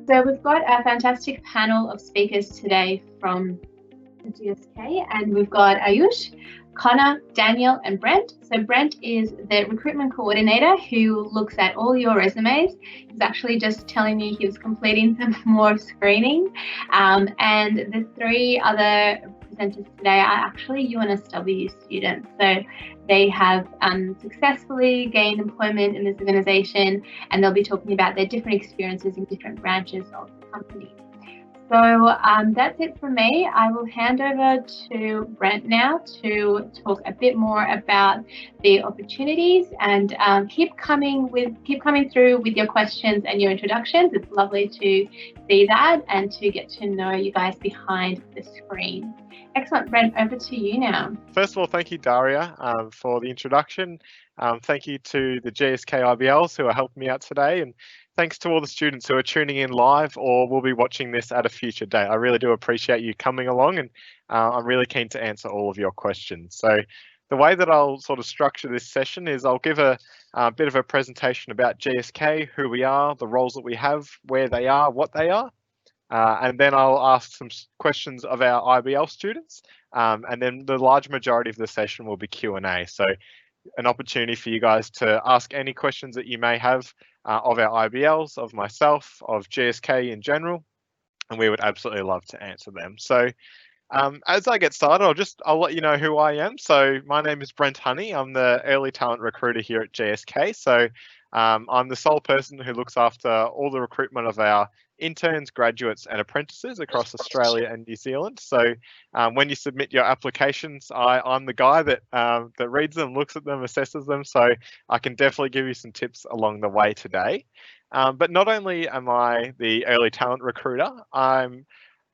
So we've got a fantastic panel of speakers today from GSK, and we've got Ayush, Connor, Daniel, and Brent. So Brent is the recruitment coordinator who looks at all your resumes. He's actually just telling me he was completing some more screening. And the three other presenters today are actually UNSW students. So they have successfully gained employment in this organization, and they'll be talking about their different experiences in different branches of the company. So that's it from me. I will hand over to Brent now to talk a bit more about the opportunities, and keep coming through with your questions and your introductions. It's lovely to see that and to get to know you guys behind the screen. Excellent, Brent, over to you now. First of all, thank you, Daria, for the introduction. Thank you to the GSK IBLs who are helping me out today, and thanks to all the students who are tuning in live or will be watching this at a future date. I really do appreciate you coming along, and I'm really keen to answer all of your questions. So the way that I'll sort of structure this session is I'll give a bit of a presentation about GSK, who we are, the roles that we have, where they are, what they are. And then I'll ask some questions of our IBL students, and then the large majority of the session will be Q&A. So an opportunity for you guys to ask any questions that you may have of our IBLs, of myself, of GSK in general, and we would absolutely love to answer them. So as I get started, I'll let you know who I am. So my name is Brent Honey. I'm the early talent recruiter here at GSK. So I'm the sole person who looks after all the recruitment of our interns, graduates, and apprentices across Australia and New Zealand. So when you submit your applications, I'm the guy that reads them, looks at them, assesses them. So I can definitely give you some tips along the way today. But not only am I the early talent recruiter, I'm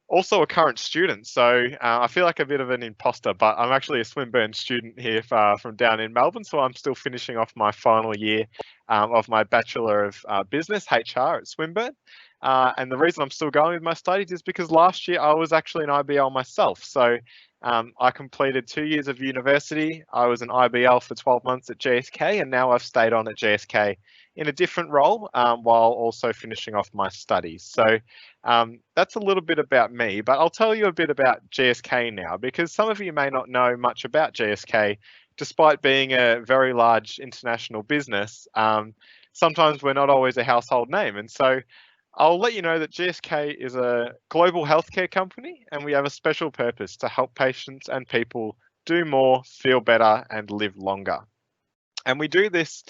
also a current student. So I feel like a bit of an imposter, but I'm actually a Swinburne student here from down in Melbourne. So I'm still finishing off my final year of my Bachelor of Business, HR at Swinburne. And the reason I'm still going with my studies is because last year I was actually an IBL myself. So I completed 2 years of university. I was an IBL for 12 months at GSK, and now I've stayed on at GSK in a different role while also finishing off my studies. So that's a little bit about me, but I'll tell you a bit about GSK now, because some of you may not know much about GSK, despite being a very large international business. Sometimes we're not always a household name. And so I'll let you know that GSK is a global healthcare company, and we have a special purpose to help patients and people do more, feel better, and live longer. And we do this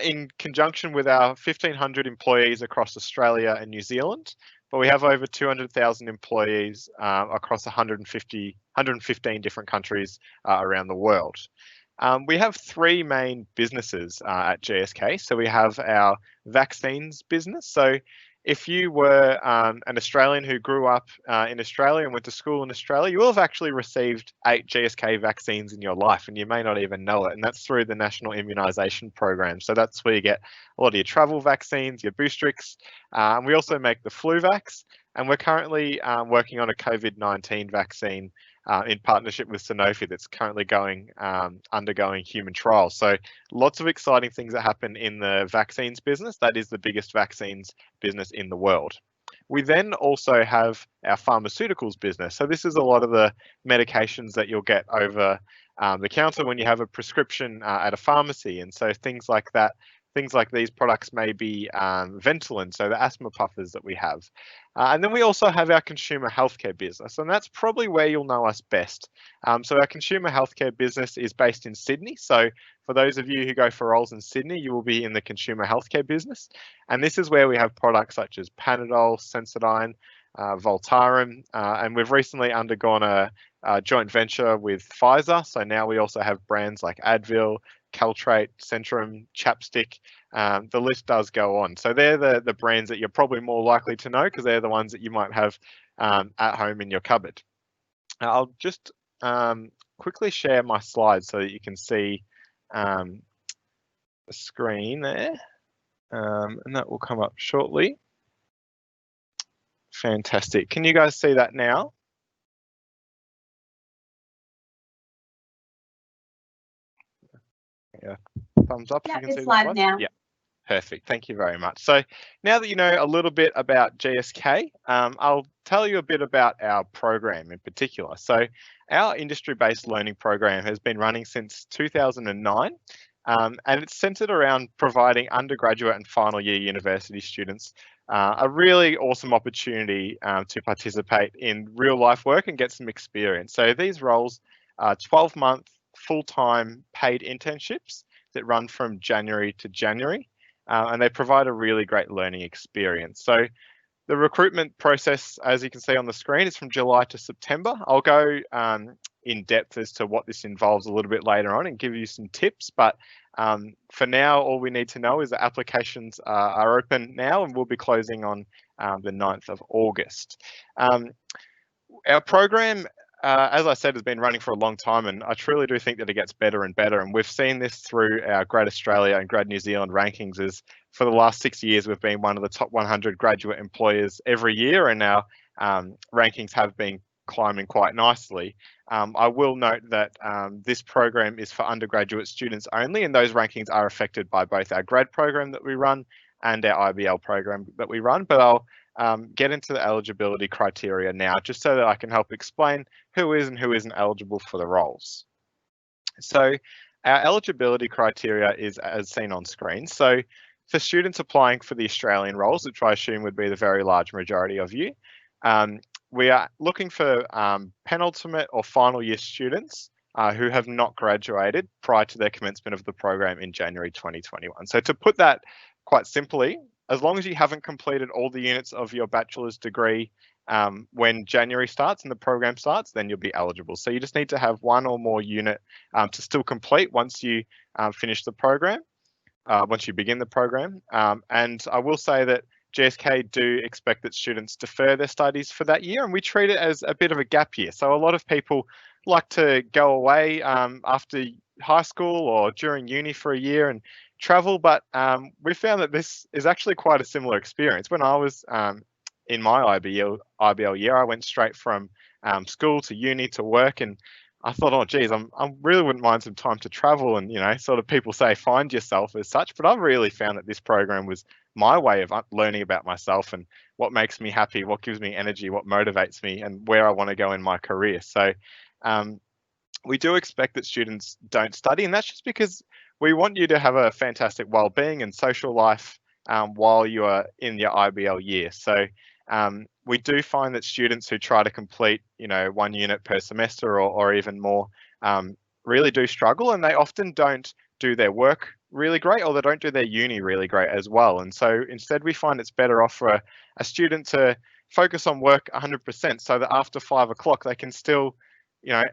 in conjunction with our 1,500 employees across Australia and New Zealand, but we have over 200,000 employees across 115 different countries around the world. We have three main businesses at GSK. So we have our vaccines business. So if you were an Australian who grew up in Australia and went to school in Australia, you will have actually received 8 GSK vaccines in your life, and you may not even know it. And that's through the National Immunisation Program. So that's where you get a lot of your travel vaccines, your Boostrix. And we also make the flu vax. And we're currently working on a COVID-19 vaccine in partnership with Sanofi that's currently undergoing human trials. So lots of exciting things that happen in the vaccines business. That is the biggest vaccines business in the world. We then also have our pharmaceuticals business. So this is a lot of the medications that you'll get over the counter when you have a prescription at a pharmacy. And so things like that. Things like these products may be Ventolin, so the asthma puffers that we have. And then we also have our consumer healthcare business, and that's probably where you'll know us best. So our consumer healthcare business is based in Sydney. So for those of you who go for roles in Sydney, you will be in the consumer healthcare business. And this is where we have products such as Panadol, Sensodyne, Voltaren, and we've recently undergone a joint venture with Pfizer. So now we also have brands like Advil, Caltrate, Centrum, Chapstick. The list does go on. So they're the brands that you're probably more likely to know, because they're the ones that you might have at home in your cupboard. I'll just quickly share my slides so that you can see the screen there, and that will come up shortly. Fantastic. Can you guys see that now? Yeah, thumbs up. Yeah, if you can it's see live the now. Yeah, Perfect. Thank you very much. So now that you know a little bit about GSK, I'll tell you a bit about our program in particular. So our industry-based learning program has been running since 2009, and it's centered around providing undergraduate and final year university students a really awesome opportunity to participate in real life work and get some experience. So these roles are 12-month full-time paid internships that run from January to January. And they provide a really great learning experience. So the recruitment process, as you can see on the screen, is from July to September. I'll go in depth as to what this involves a little bit later on and give you some tips. But for now, all we need to know is that applications are open now and we'll be closing on the 9th of August. Our program, as I said, has been running for a long time, and I truly do think that it gets better and better. And we've seen this through our Grad Australia and Grad New Zealand rankings. As for the last 6 years, we've been one of the top 100 graduate employers every year, and our rankings have been climbing quite nicely. I will note that this program is for undergraduate students only, and those rankings are affected by both our grad program that we run and our IBL program that we run. But I'll get into the eligibility criteria now, just so that I can help explain who is and who isn't eligible for the roles. So our eligibility criteria is as seen on screen. So for students applying for the Australian roles, which I assume would be the very large majority of you, we are looking for penultimate or final year students who have not graduated prior to their commencement of the program in January 2021. So to put that quite simply, as long as you haven't completed all the units of your bachelor's degree when January starts and the program starts, then you'll be eligible. So you just need to have one or more unit to still complete once you finish the program, once you begin the program. And I will say that GSK do expect that students defer their studies for that year, and we treat it as a bit of a gap year. So a lot of people like to go away after high school or during uni for a year and travel, but we found that this is actually quite a similar experience. When I was in my IBL year, I went straight from school to uni to work, and I thought, oh geez, I really wouldn't mind some time to travel, and sort of people say find yourself as such, but I've really found that this program was my way of learning about myself and what makes me happy, what gives me energy, what motivates me, and where I want to go in my career. So we do expect that students don't study, and that's just because we want you to have a fantastic well-being and social life while you are in your IBL year. So we do find that students who try to complete, 1 unit per semester or even more really do struggle, and they often don't do their work really great, or they don't do their uni really great as well. And so instead we find it's better off for a student to focus on work 100%, so that after 5 o'clock they can still,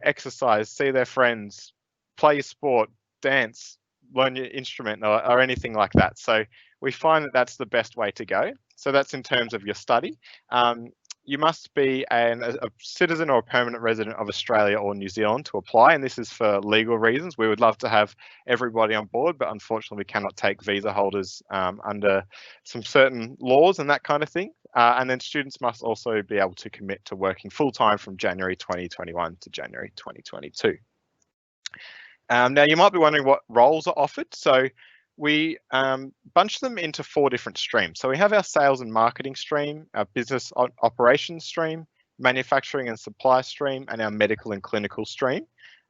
exercise, see their friends, play sport, dance, learn your instrument or anything like that. So we find that that's the best way to go. So that's in terms of your study. You must be a citizen or a permanent resident of Australia or New Zealand to apply, and this is for legal reasons. We would love to have everybody on board, but unfortunately we cannot take visa holders under some certain laws and that kind of thing. And then students must also be able to commit to working full-time from January 2021 to January 2022. Now you might be wondering what roles are offered. So we bunch them into 4 different streams. So we have our sales and marketing stream, our business operations stream, manufacturing and supply stream, and our medical and clinical stream.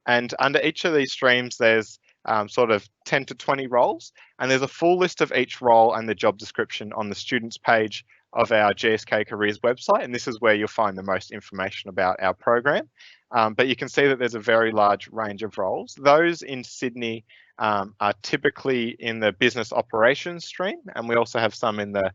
And under each of these streams, there's sort of 10 to 20 roles, and there's a full list of each role and the job description on the students page of our GSK Careers website, and this is where you'll find the most information about our program. But you can see that there's a very large range of roles. Those in Sydney are typically in the business operations stream, and we also have some in the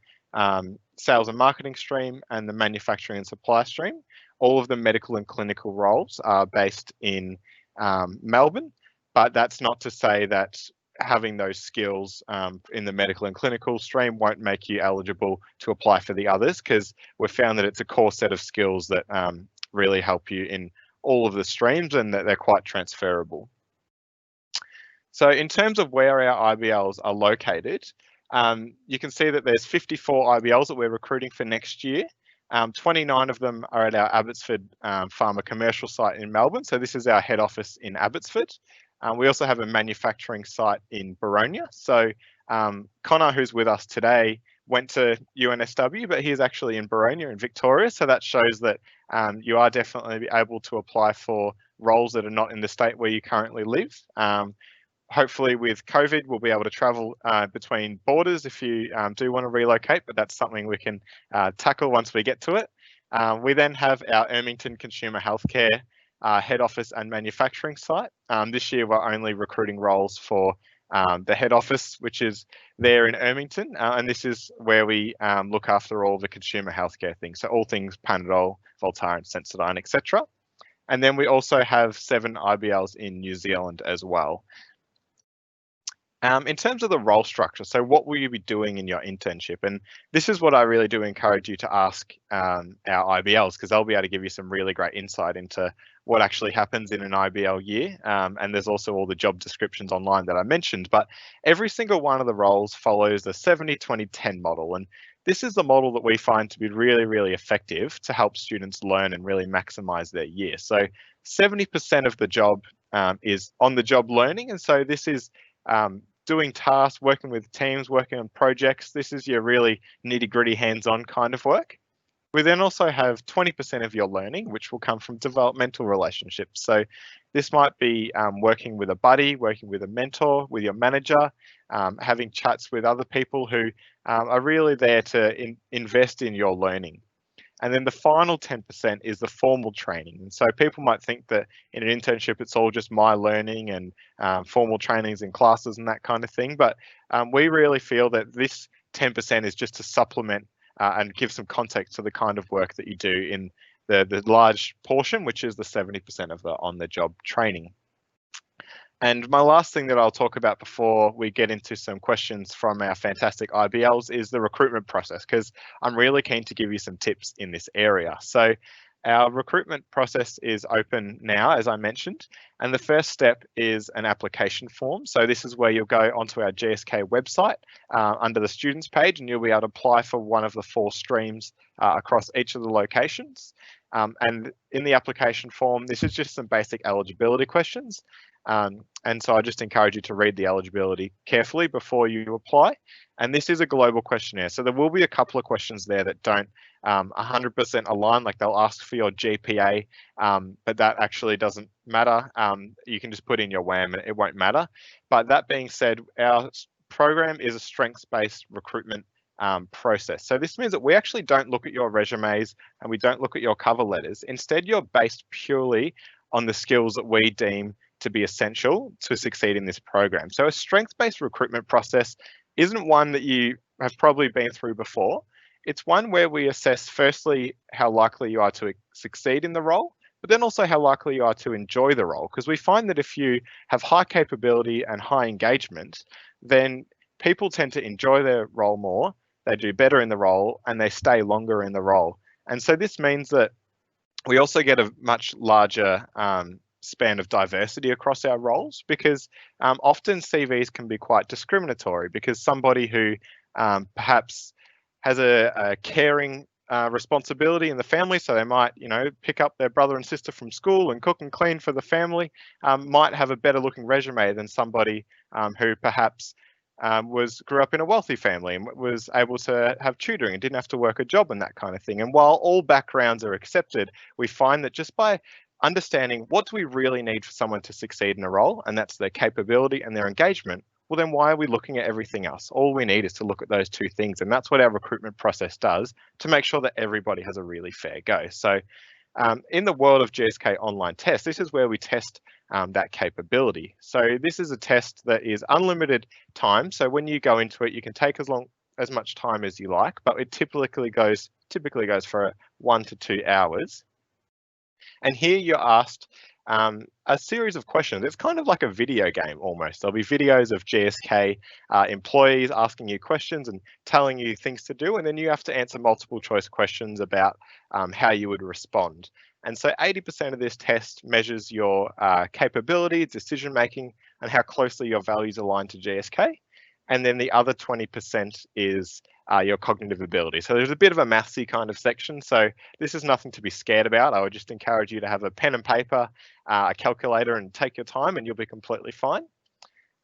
sales and marketing stream and the manufacturing and supply stream. All of the medical and clinical roles are based in Melbourne, but that's not to say that having those skills in the medical and clinical stream won't make you eligible to apply for the others, because we've found that it's a core set of skills that really help you in all of the streams and that they're quite transferable. So in terms of where our IBLs are located, you can see that there's 54 IBLs that we're recruiting for next year. 29 of them are at our Abbotsford Pharma commercial site in Melbourne. So this is our head office in Abbotsford. We also have a manufacturing site in Boronia. So Connor, who's with us today, went to UNSW, but he is actually in Boronia in Victoria. So that shows that you are definitely able to apply for roles that are not in the state where you currently live. Hopefully with COVID, we'll be able to travel between borders if you do want to relocate, but that's something we can tackle once we get to it. We then have our Ermington Consumer Healthcare head office and manufacturing site. This year, we're only recruiting roles for the head office, which is there in Ermington, and this is where we look after all the consumer healthcare things, so all things Panadol, Voltaren, Sensodyne, etc. And then we also have 7 IBLs in New Zealand as well. In terms of the role structure, so what will you be doing in your internship? And this is what I really do encourage you to ask our IBLs, because they'll be able to give you some really great insight into what actually happens in an IBL year. And there's also all the job descriptions online that I mentioned, but every single one of the roles follows the 70-20-10 model. And this is the model that we find to be really, really effective to help students learn and really maximize their year. So 70% of the job is on the job learning. And so this is doing tasks, working with teams, working on projects. This is your really nitty gritty hands-on kind of work. We then also have 20% of your learning, which will come from developmental relationships. So this might be working with a buddy, working with a mentor, with your manager, having chats with other people who are really there to invest in your learning. And then the final 10% is the formal training. And so people might think that in an internship, it's all just my learning and formal trainings in classes and that kind of thing. But we really feel that this 10% is just to supplement and give some context to the kind of work that you do in the large portion, which is the 70% of the on-the-job training. And my last thing that I'll talk about before we get into some questions from our fantastic IBLs is the recruitment process, because I'm really keen to give you some tips in this area. So our recruitment process is open now, as I mentioned, and the first step is an application form. So this is where you'll go onto our GSK website under the students page, and you'll be able to apply for one of the 4 streams across each of the locations. And in the application form, this is just some basic eligibility questions. And so I just encourage you to read the eligibility carefully before you apply. And this is a global questionnaire. So there will be a couple of questions there that don't 100% align, like they'll ask for your GPA, but that actually doesn't matter. You can just put in your WAM and it won't matter. But that being said, our program is a strengths-based recruitment process. So this means that we actually don't look at your resumes and we don't look at your cover letters. Instead, you're based purely on the skills that we deem to be essential to succeed in this program. So a strengths-based recruitment process isn't one that you have probably been through before. It's one where we assess firstly how likely you are to succeed in the role, but then also how likely you are to enjoy the role. Because we find that if you have high capability and high engagement, then people tend to enjoy their role more, they do better in the role, and they stay longer in the role. And so this means that we also get a much larger span of diversity across our roles, because often CVs can be quite discriminatory, because somebody who perhaps has a caring responsibility in the family, so they might, pick up their brother and sister from school and cook and clean for the family, might have a better looking resume than somebody who perhaps grew up in a wealthy family and was able to have tutoring and didn't have to work a job and that kind of thing. And while all backgrounds are accepted, we find that just by understanding what do we really need for someone to succeed in a role, and that's their capability and their engagement, well, then why are we looking at everything else? All we need is to look at those 2 things. And that's what our recruitment process does to make sure that everybody has a really fair go. So in the world of GSK online tests, this is where we test that capability. So this is a test that is unlimited time. So when you go into it, you can take as much time as you like, but it typically goes for 1 to 2 hours. And here you're asked a series of questions. It's kind of like a video game almost. There'll be videos of GSK employees asking you questions and telling you things to do, and then you have to answer multiple choice questions about how you would respond. And so 80% of this test measures your capability, decision making, and how closely your values align to GSK. And then the other 20% is your cognitive ability. So there's a bit of a mathsy kind of section. So this is nothing to be scared about. I would just encourage you to have a pen and paper, a calculator, and take your time, and you'll be completely fine.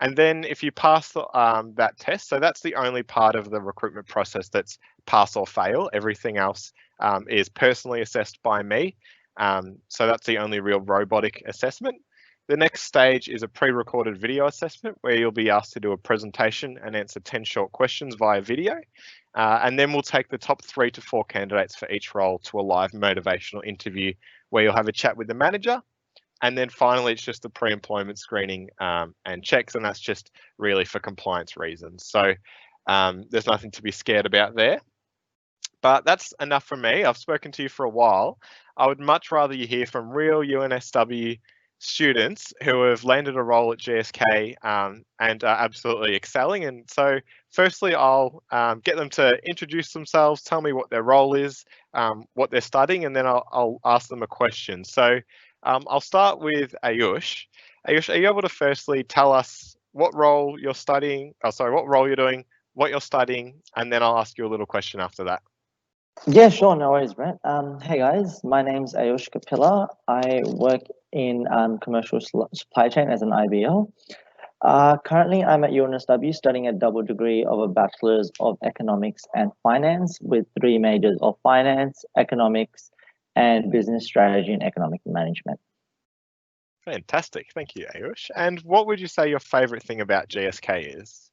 And then if you pass that test, so that's the only part of the recruitment process that's pass or fail. Everything else is personally assessed by me. So that's the only real robotic assessment. The next stage is a pre-recorded video assessment where you'll be asked to do a presentation and answer 10 short questions via video. And then we'll take the top 3 to 4 candidates for each role to a live motivational interview where you'll have a chat with the manager. And then finally, it's just the pre-employment screening and checks, and that's just really for compliance reasons. So there's nothing to be scared about there. But that's enough from me. I've spoken to you for a while. I would much rather you hear from real UNSW students who have landed a role at GSK and are absolutely excelling. And so firstly, I'll get them to introduce themselves, tell me what their role is, what they're studying, and then I'll ask them a question. So I'll start with Ayush. Ayush, are you able to firstly tell us what role you're studying, what role you're doing, what you're studying, and then I'll ask you a little question after that. Yeah, sure, no worries, Brent. Hey guys, my name's Ayush Kapila. I work in commercial supply chain as an IBL. Currently, I'm at UNSW studying a double degree of a Bachelor's of Economics and Finance with 3 majors of Finance, Economics, and Business Strategy and Economic Management. Fantastic, thank you, Ayush. And what would you say your favourite thing about GSK is?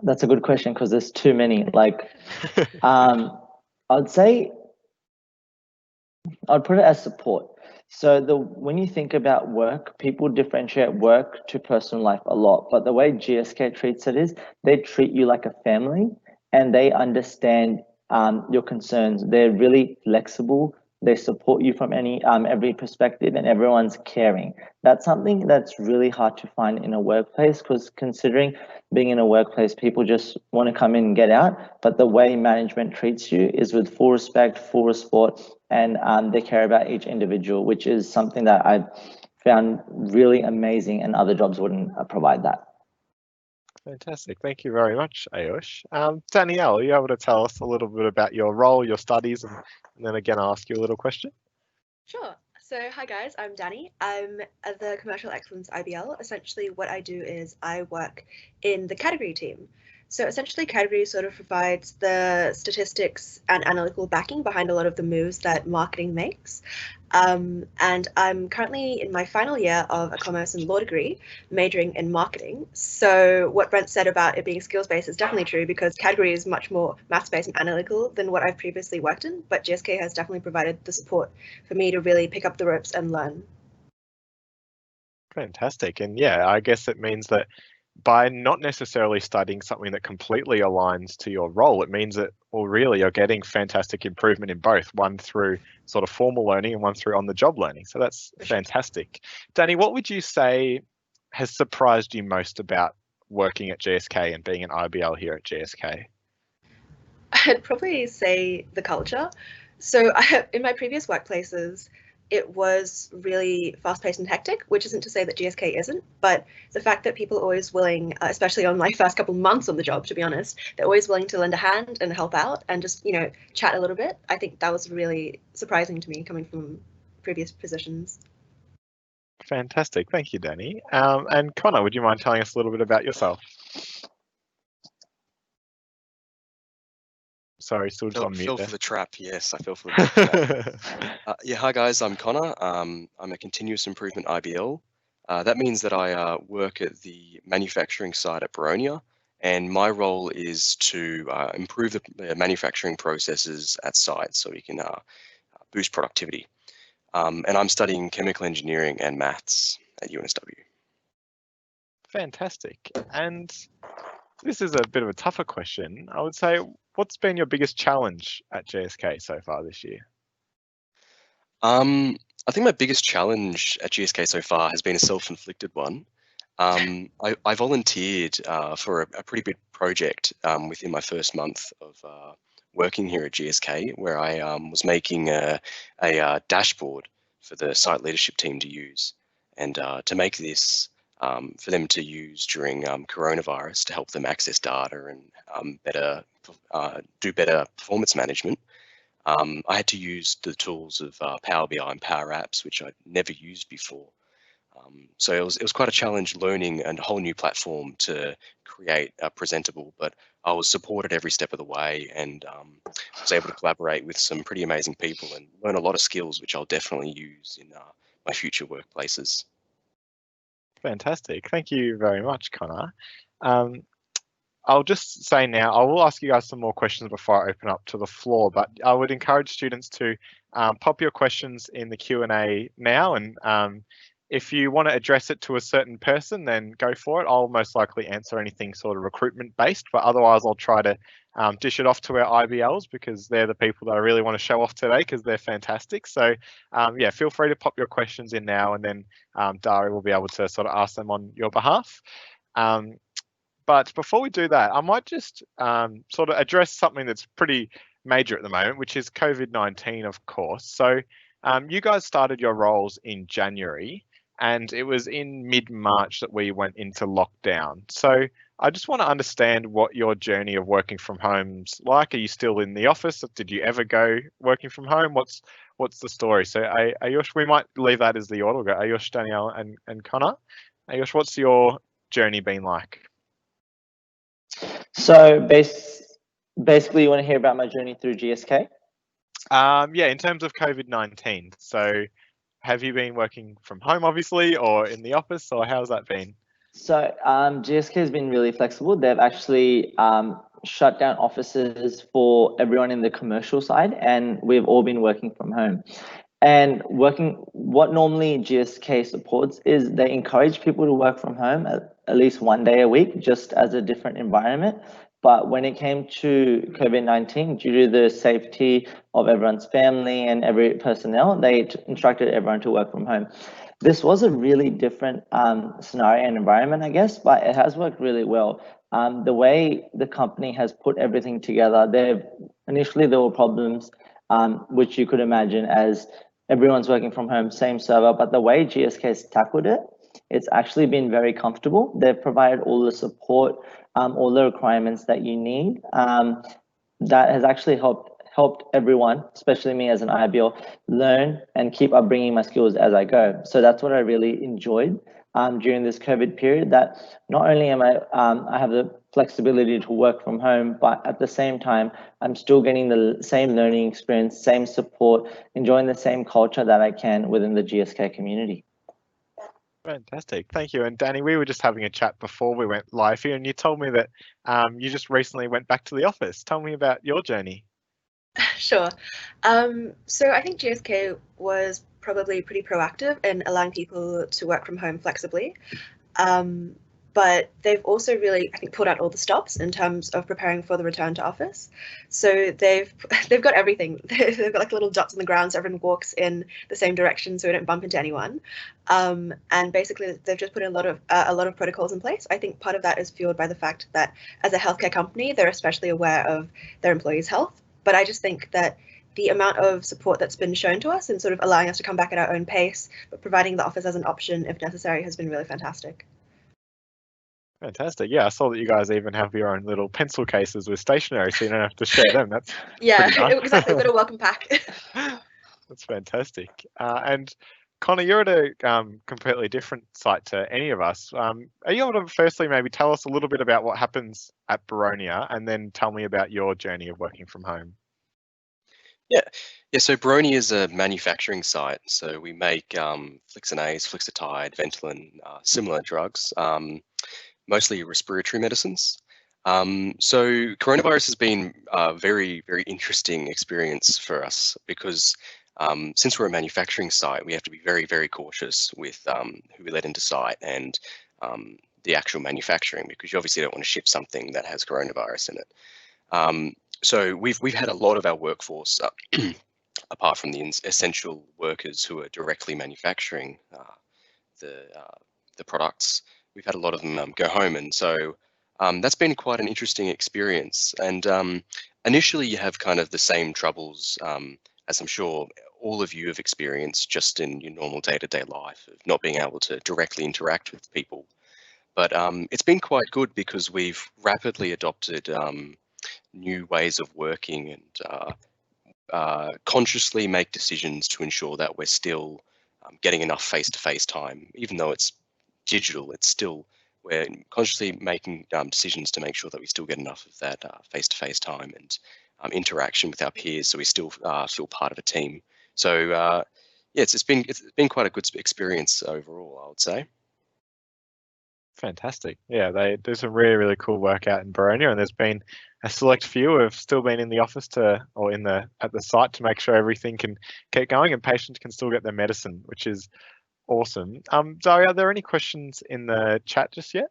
That's a good question because there's too many. I'd say I'd put it as support. So when you think about work, people differentiate work to personal life a lot. But the way GSK treats it is they treat you like a family and they understand your concerns. They're really flexible. They support you from every perspective, and everyone's caring. That's something that's really hard to find in a workplace, because considering being in a workplace, people just want to come in and get out. But the way management treats you is with full respect, full support, and they care about each individual, which is something that I've found really amazing, and other jobs wouldn't provide that. Fantastic. Thank you very much, Ayush. Danielle, are you able to tell us a little bit about your role, your studies, and then again, I'll ask you a little question? Sure. So hi guys, I'm Danny. I'm at the Commercial Excellence IBL. Essentially what I do is I work in the category team. So essentially category sort of provides the statistics and analytical backing behind a lot of the moves that marketing makes. And I'm currently in my final year of a commerce and law degree, majoring in marketing. So what Brent said about it being skills-based is definitely true, because category is much more maths-based and analytical than what I've previously worked in, but GSK has definitely provided the support for me to really pick up the ropes and learn. Fantastic. And yeah, I guess it means that by not necessarily studying something that completely aligns to your role, it means that, well, really you're getting fantastic improvement in both, one through sort of formal learning and one through on-the-job learning. So that's fantastic. Danny, what would you say has surprised you most about working at GSK and being an IBL here at GSK? I'd probably say the culture. So in my previous workplaces, it was really fast-paced and hectic, which isn't to say that GSK isn't, but the fact that people are always willing, especially on my first couple of months on the job, to be honest, they're always willing to lend a hand and help out and just, chat a little bit. I think that was really surprising to me coming from previous positions. Fantastic. Thank you, Danny. And Connor, would you mind telling us a little bit about yourself? Sorry, still just on mute. Fell for the trap. Yes, I fell for the trap. Yeah, hi guys, I'm Connor. I'm a continuous improvement IBL. That means that I work at the manufacturing site at Baronia, and my role is to improve the manufacturing processes at site so we can boost productivity. And I'm studying chemical engineering and maths at UNSW. Fantastic. And this is a bit of a tougher question. I would say, what's been your biggest challenge at GSK so far this year? I think my biggest challenge at GSK so far has been a self-inflicted one. I volunteered for a pretty big project within my first month of working here at GSK, where I was making a dashboard for the site leadership team to use, and to make this for them to use during coronavirus to help them access data and do better performance management. I had to use the tools of Power BI and Power Apps, which I'd never used before. So it was quite a challenge learning a whole new platform to create presentable, but I was supported every step of the way, and was able to collaborate with some pretty amazing people and learn a lot of skills which I'll definitely use in my future workplaces. Fantastic. Thank you very much, Connor. I'll just say now, I will ask you guys some more questions before I open up to the floor, but I would encourage students to pop your questions in the Q&A now, and if you want to address it to a certain person, then go for it. I'll most likely answer anything sort of recruitment based, but otherwise I'll try to dish it off to our IBLs, because they're the people that I really want to show off today, because they're fantastic. So yeah, feel free to pop your questions in now, and then Dari will be able to sort of ask them on your behalf. But before we do that, I might just sort of address something that's pretty major at the moment, which is COVID-19, of course. So you guys started your roles in January, and it was in mid-March that we went into lockdown. So I just want to understand what your journey of working from home's like. Are you still in the office? Did you ever go working from home? What's the story? So Ayush, we might leave that as the order. We'll go Ayush, Danielle, and Connor. Ayush, what's your journey been like? So basically, you want to hear about my journey through GSK? Yeah, in terms of COVID-19. So have you been working from home, obviously, or in the office, or how's that been? So GSK has been really flexible. They've actually shut down offices for everyone in the commercial side, and we've all been working from home. And what normally GSK supports is they encourage people to work from home at least one day a week, just as a different environment. But when it came to COVID-19, due to the safety of everyone's family and every personnel, they instructed everyone to work from home. This was a really different scenario and environment, I guess, but it has worked really well. The way the company has put everything together, initially there were problems, which you could imagine as everyone's working from home, same server, but the way GSK has tackled it, it's actually been very comfortable. They've provided all the support, all the requirements that you need. That has actually helped everyone, especially me as an IBL, learn and keep upbringing my skills as I go. So that's what I really enjoyed during this COVID period, that not only am I have the flexibility to work from home, but at the same time, I'm still getting the same learning experience, same support, enjoying the same culture that I can within the GSK community. Fantastic, thank you. And Danny, we were just having a chat before we went live here, and you told me that you just recently went back to the office. Tell me about your journey. Sure. So I think GSK was probably pretty proactive in allowing people to work from home flexibly. But they've also really, I think, pulled out all the stops in terms of preparing for the return to office. So they've got everything. They've got like little dots on the ground so everyone walks in the same direction so we don't bump into anyone. And basically, they've just put in a lot of protocols in place. I think part of that is fueled by the fact that as a healthcare company, they're especially aware of their employees' health. But I just think that the amount of support that's been shown to us and sort of allowing us to come back at our own pace, but providing the office as an option if necessary, has been really fantastic. Fantastic. Yeah, I saw that you guys even have your own little pencil cases with stationery, so you don't have to share them. That's yeah, nice. Exactly. We've got a welcome pack. That's fantastic. And Connor, you're at a completely different site to any of us. Are you able to firstly maybe tell us a little bit about what happens at Boronia, and then tell me about your journey of working from home? Yeah. So Boronia is a manufacturing site. So we make Flixinase, Flixitide, Ventolin, similar drugs, mostly respiratory medicines. So coronavirus has been a very, very interesting experience for us because since we're a manufacturing site, we have to be very, very cautious with who we let into site and the actual manufacturing, because you obviously don't want to ship something that has coronavirus in it. So we've had a lot of our workforce, apart from the essential workers who are directly manufacturing the products, we've had a lot of them go home, and so that's been quite an interesting experience. And initially, you have kind of the same troubles as I'm sure all of you have experienced just in your normal day-to-day life of not being able to directly interact with people. But it's been quite good because we've rapidly adopted new ways of working and consciously make decisions to ensure that we're still getting enough face-to-face time. Even though it's digital, it's still, we're consciously making decisions to make sure that we still get enough of that face-to-face time and interaction with our peers, so we still feel part of a team. So yeah, it's been quite a good experience overall, I would say. Fantastic. Yeah, they do some really, really cool work out in Boronia, and there's been a select few who have still been in the office at the site to make sure everything can keep going and patients can still get their medicine, which is awesome. Zoe, are there any questions in the chat just yet?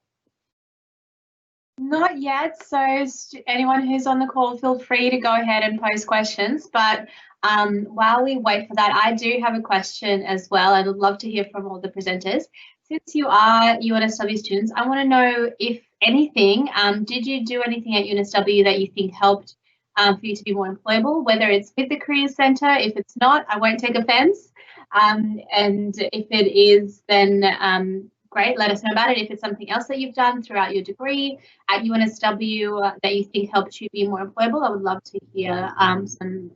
Not yet. So anyone who's on the call, feel free to go ahead and post questions. But while we wait for that, I do have a question as well. I'd love to hear from all the presenters. Since you are UNSW students, I want to know, if anything, did you do anything at UNSW that you think helped for you to be more employable, whether it's with the Career Centre? If it's not, I won't take offence. And if it is, then great, let us know about it. If it's something else that you've done throughout your degree at UNSW that you think helped you be more employable, I would love to hear some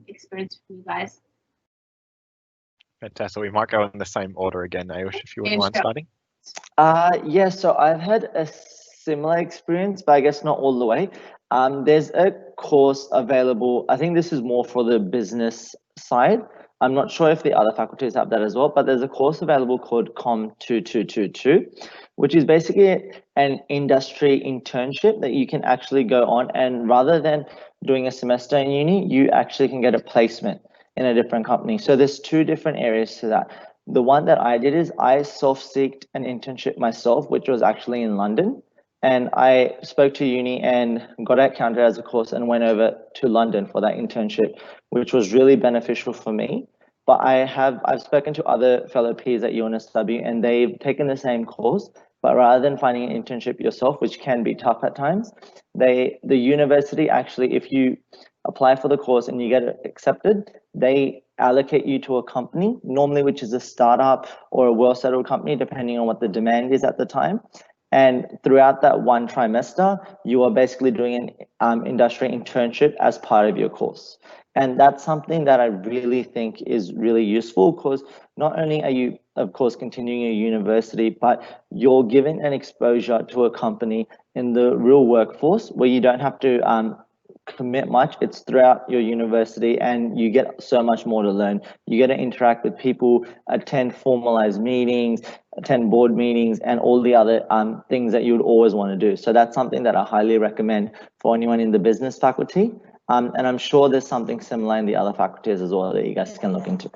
experience from you guys. Fantastic. We might go in the same order again, Ayush, if you wouldn't mind starting. Yeah, so I've had a similar experience, but I guess not all the way. There's a course available. I think this is more for the business side. I'm not sure if the other faculties have that as well, but there's a course available called COM 2222, which is basically an industry internship that you can actually go on, and rather than doing a semester in uni, you actually can get a placement in a different company. So there's two different areas to that. The one that I did is I self-seeked an internship myself, which was actually in London. And I spoke to uni and got it counted as a course and went over to London for that internship, which was really beneficial for me. But I've spoken to other fellow peers at UNSW, and they've taken the same course, but rather than finding an internship yourself, which can be tough at times, the university actually, if you apply for the course and you get accepted, they allocate you to a company, normally which is a startup or a well-settled company, depending on what the demand is at the time. And throughout that one trimester, you are basically doing an industry internship as part of your course. And that's something that I really think is really useful, because not only are you, of course, continuing your university, but you're given an exposure to a company in the real workforce where you don't have to commit much. It's throughout your university, and you get so much more to learn. You get to interact with people, attend formalized meetings, attend board meetings, and all the other things that you would always want to do. So that's something that I highly recommend for anyone in the business faculty. And I'm sure there's something similar in the other faculties as well that you guys can look into.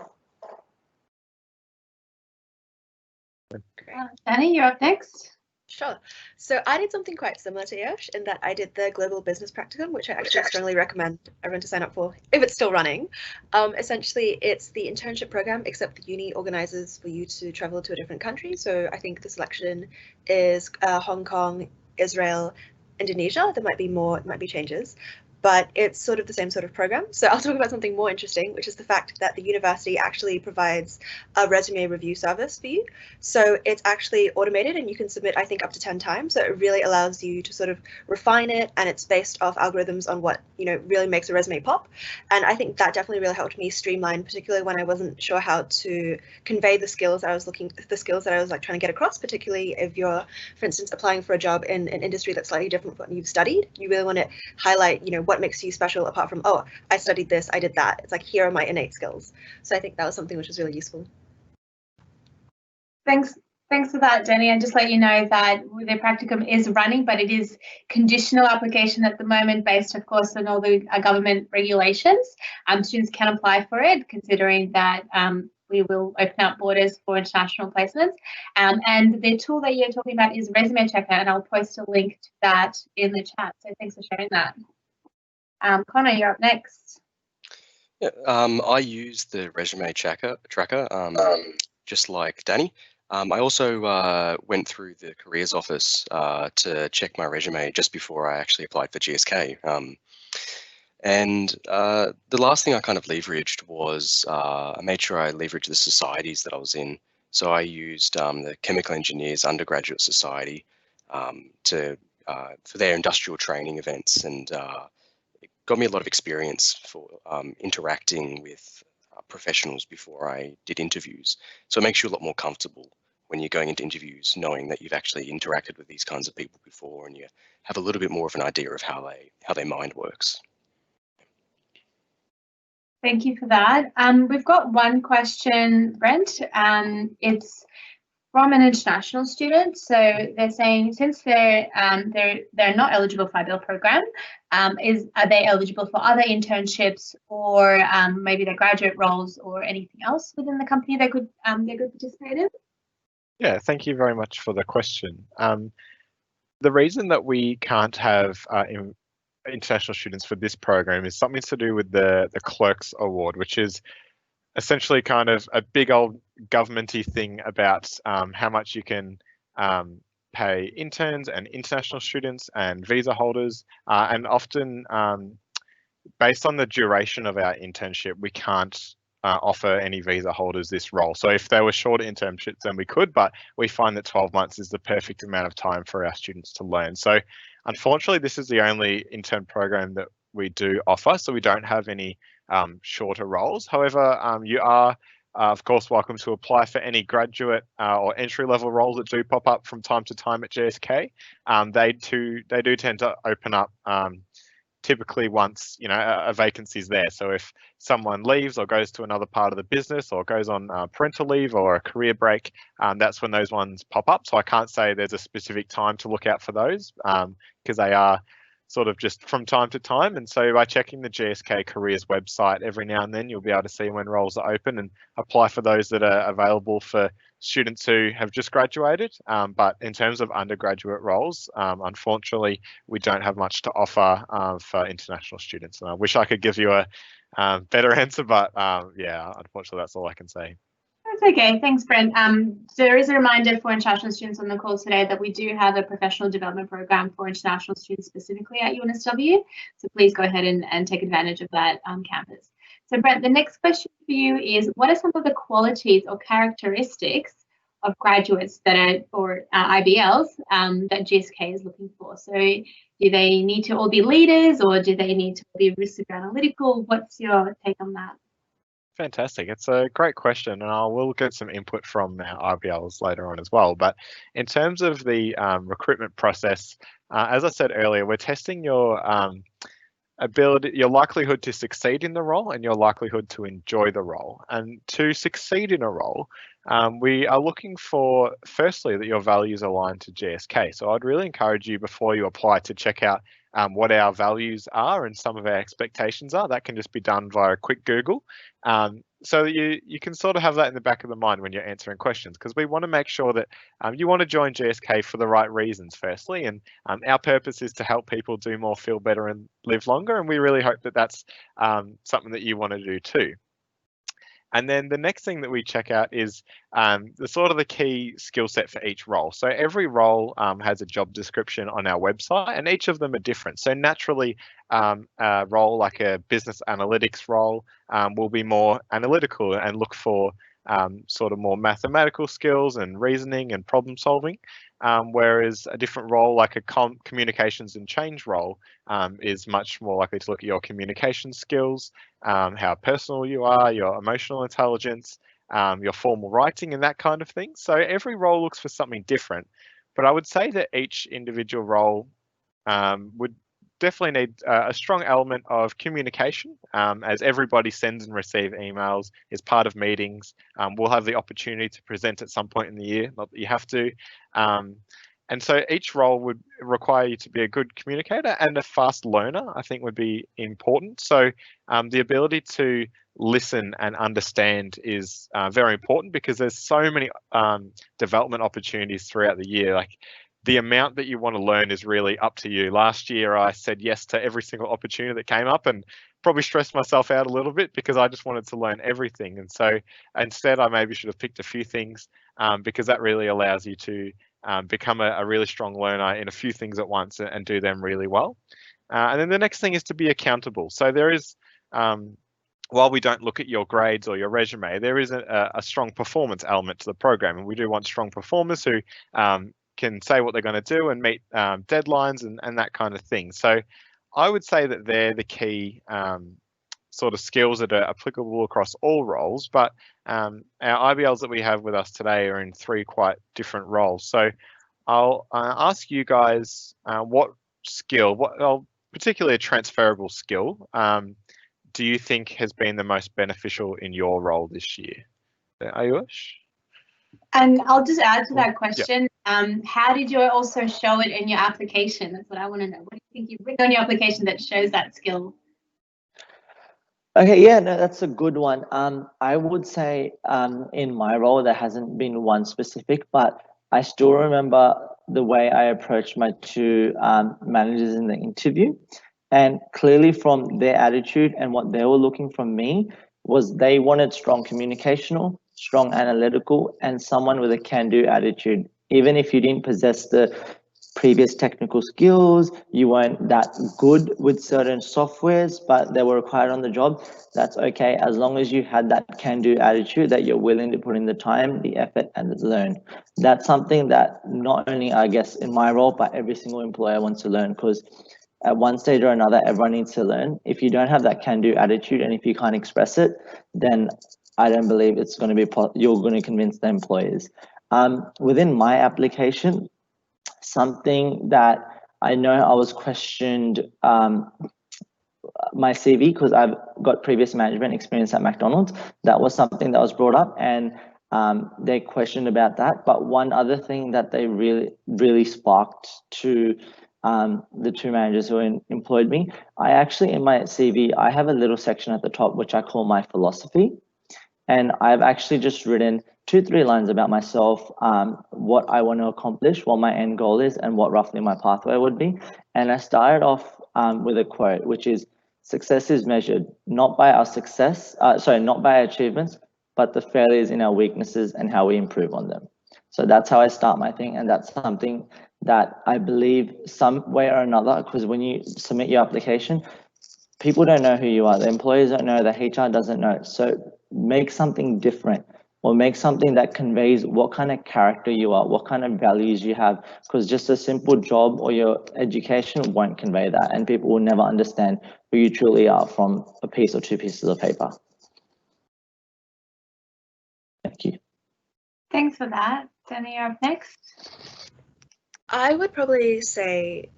Danny, you're up next. Sure. So I did something quite similar to Yash in that I did the Global Business Practicum, which I actually strongly recommend everyone to sign up for if it's still running. Essentially, it's the internship program, except the uni organizes for you to travel to a different country. So I think the selection is Hong Kong, Israel, Indonesia. There might be more, it might be changes, but it's sort of the same sort of program. So I'll talk about something more interesting, which is the fact that the university actually provides a resume review service for you. So it's actually automated, and you can submit, I think, up to 10 times. So it really allows you to sort of refine it, and it's based off algorithms on what, you know, really makes a resume pop. And I think that definitely really helped me streamline, particularly when I wasn't sure how to convey the skills that I was like trying to get across, particularly if you're, for instance, applying for a job in an industry that's slightly different from what you've studied. You really want to highlight, you know, what makes you special apart from, oh, I studied this, I did that. It's like, here are my innate skills. So I think that was something which was really useful. Thanks for that, Jenny. And just let you know that the practicum is running, but it is conditional application at the moment, based, of course, on all the government regulations. Students can apply for it, considering that we will open up borders for international placements. And the tool that you're talking about is Resume Checker, and I'll post a link to that in the chat. So thanks for sharing that. Connor, you're up next. Yeah, I use the resume tracker, just like Danny. I also went through the careers office to check my resume just before I actually applied for GSK. And the last thing I kind of leveraged was I made sure I leveraged the societies that I was in. So I used the Chemical Engineers Undergraduate Society for their industrial training events, and it got me a lot of experience for interacting with professionals before I did interviews. So it makes you a lot more comfortable when you're going into interviews, knowing that you've actually interacted with these kinds of people before, and you have a little bit more of an idea of how their mind works. Thank you for that. We've got one question, Brent. It's from an international student. So they're saying, since they're not eligible for IBL program, are they eligible for other internships or maybe their graduate roles or anything else within the company they could participate in? Yeah, thank you very much for the question. The reason that we can't have international students for this program is something to do with the Clerks Award, which is essentially kind of a big old governmenty thing about how much you can pay interns and international students and visa holders, and often based on the duration of our internship, we can't offer any visa holders this role. So if they were shorter internships, then we could, but we find that 12 months is the perfect amount of time for our students to learn. So unfortunately, this is the only intern program that we do offer, so we don't have any shorter roles. However, you are, of course, welcome to apply for any graduate or entry-level roles that do pop up from time to time at GSK. They do tend to open up typically once a vacancy is there. So if someone leaves or goes to another part of the business or goes on parental leave or a career break, that's when those ones pop up. So I can't say there's a specific time to look out for those because they are sort of just from time to time. And so by checking the GSK careers website every now and then, you'll be able to see when roles are open and apply for those that are available for students who have just graduated. But in terms of undergraduate roles, unfortunately, we don't have much to offer for international students. And I wish I could give you a better answer, but yeah, unfortunately, that's all I can say. That's okay. Thanks, Brent. There is a reminder for international students on the call today that we do have a professional development program for international students specifically at UNSW. So please go ahead and take advantage of that campus. So Brent, the next question for you is, what are some of the qualities or characteristics of graduates that are, or IBLs that GSK is looking for? So do they need to all be leaders, or do they need to be risk analytical? What's your take on that? Fantastic. It's a great question, and I will get some input from our IBLs later on as well. But in terms of the recruitment process, as I said earlier, we're testing your ability, your likelihood to succeed in the role and your likelihood to enjoy the role. And to succeed in a role, we are looking for, firstly, that your values align to GSK. So I'd really encourage you before you apply to check out what our values are and some of our expectations are. That can just be done via a quick Google. So that you can sort of have that in the back of the mind when you're answering questions, because we want to make sure that you want to join GSK for the right reasons, firstly. And our purpose is to help people do more, feel better, and live longer. And we really hope that that's something that you want to do too. And then the next thing that we check out is the sort of the key skill set for each role. So every role has a job description on our website, and each of them are different. So naturally, a role like a business analytics role will be more analytical and look for sort of more mathematical skills and reasoning and problem solving. Whereas a different role like a communications and change role is much more likely to look at your communication skills, how personal you are, your emotional intelligence, your formal writing and that kind of thing. So every role looks for something different, but I would say that each individual role would definitely need a strong element of communication, as everybody sends and receives emails, is part of meetings. We'll have the opportunity to present at some point in the year, not that you have to. And so each role would require you to be a good communicator and a fast learner, I think would be important. So the ability to listen and understand is very important, because there's so many development opportunities throughout the year. Like, the amount that you want to learn is really up to you. Last year, I said yes to every single opportunity that came up and probably stressed myself out a little bit because I just wanted to learn everything. And so instead, I maybe should have picked a few things because that really allows you to become a really strong learner in a few things at once and do them really well. And then the next thing is to be accountable. So there is, while we don't look at your grades or your resume, there is a strong performance element to the program. And we do want strong performers who can say what they're going to do and meet deadlines and that kind of thing. So I would say that they're the key sort of skills that are applicable across all roles, but our IBLs that we have with us today are in 3 quite different roles. So I'll ask you guys what skill, particularly a transferable skill, do you think has been the most beneficial in your role this year? Ayush? And I'll just add to that question. How did you also show it in your application? That's what I want to know. What do you think you've written on your application that shows that skill? Okay, yeah, no, that's a good one. I would say in my role, there hasn't been one specific, but I still remember the way I approached my 2 managers in the interview. And clearly from their attitude and what they were looking from me was they wanted strong communicational, strong analytical, and someone with a can-do attitude. Even if you didn't possess the previous technical skills, you weren't that good with certain softwares, but they were required on the job, that's okay, as long as you had that can-do attitude, that you're willing to put in the time, the effort, and the learn. That's something that not only, I guess, in my role, but every single employer wants to learn, because at one stage or another, everyone needs to learn. If you don't have that can-do attitude, and if you can't express it, then I don't believe it's going to be, you're going to convince the employers. Within my application, something that I know I was questioned my CV, because I've got previous management experience at McDonald's. That was something that was brought up, and they questioned about that. But one other thing that they really sparked to the 2 managers who employed me, I actually, in my CV, I have a little section at the top which I call my philosophy, and I've actually just written 2-3 lines about myself, what I want to accomplish, what my end goal is, and what roughly my pathway would be. And I started off with a quote, which is, "Success is measured not by our not by our achievements, but the failures in our weaknesses and how we improve on them." So that's how I start my thing, and that's something that I believe some way or another, because when you submit your application, people don't know who you are, the employers don't know, the HR doesn't know. So make something different, or make something that conveys what kind of character you are, what kind of values you have, because just a simple job or your education won't convey that, and people will never understand who you truly are from a piece or 2 pieces of paper. Thank you. Thanks for that. Danny, you're up next. I would probably say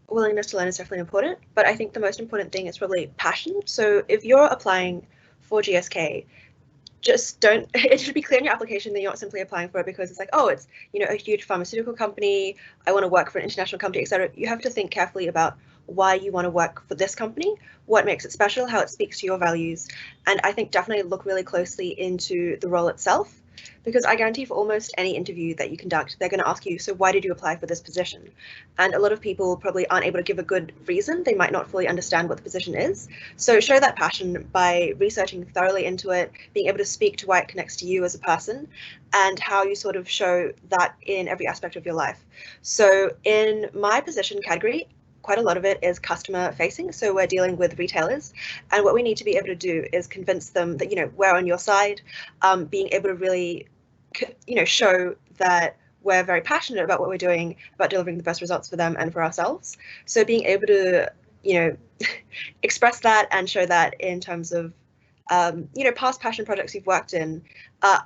willingness to learn is definitely important, but I think the most important thing is probably passion. So if you're applying for GSK, just don't, it should be clear in your application that you're not simply applying for it because it's like, oh, it's, you know, a huge pharmaceutical company, I want to work for an international company, etc. You have to think carefully about why you want to work for this company, what makes it special, how it speaks to your values. And I think definitely look really closely into the role itself, because I guarantee for almost any interview that you conduct, they're going to ask you, so why did you apply for this position? And a lot of people probably aren't able to give a good reason. They might not fully understand what the position is. So show that passion by researching thoroughly into it, being able to speak to why it connects to you as a person, and how you sort of show that in every aspect of your life. So in my position category, quite a lot of it is customer facing. So we're dealing with retailers, and what we need to be able to do is convince them that, you know, we're on your side, being able to really, you know, show that we're very passionate about what we're doing, about delivering the best results for them and for ourselves. So being able to, you know, express that and show that in terms of, you know, past passion projects you've worked in,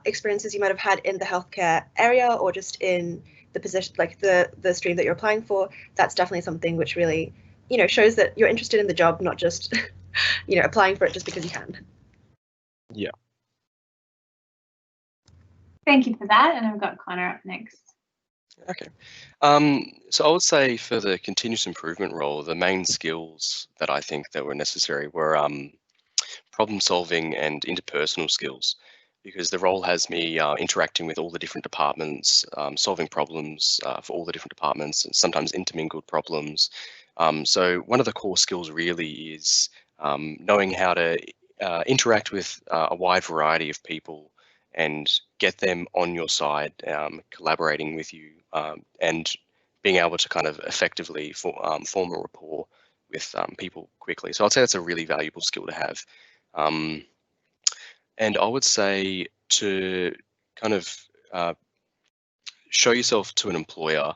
experiences you might have had in the healthcare area or just in the position, like the stream that you're applying for, that's definitely something which really, you know, shows that you're interested in the job, not just, you know, applying for it just because you can. Yeah. Thank you for that. And I've got Connor up next. Okay. So I would say for the continuous improvement role, the main skills that I think that were necessary were problem solving and interpersonal skills, because the role has me interacting with all the different departments, solving problems for all the different departments, and sometimes intermingled problems. So one of the core skills really is knowing how to interact with a wide variety of people and get them on your side, collaborating with you, and being able to kind of effectively form a rapport with people quickly. So I'd say that's a really valuable skill to have. And I would say to kind of show yourself to an employer,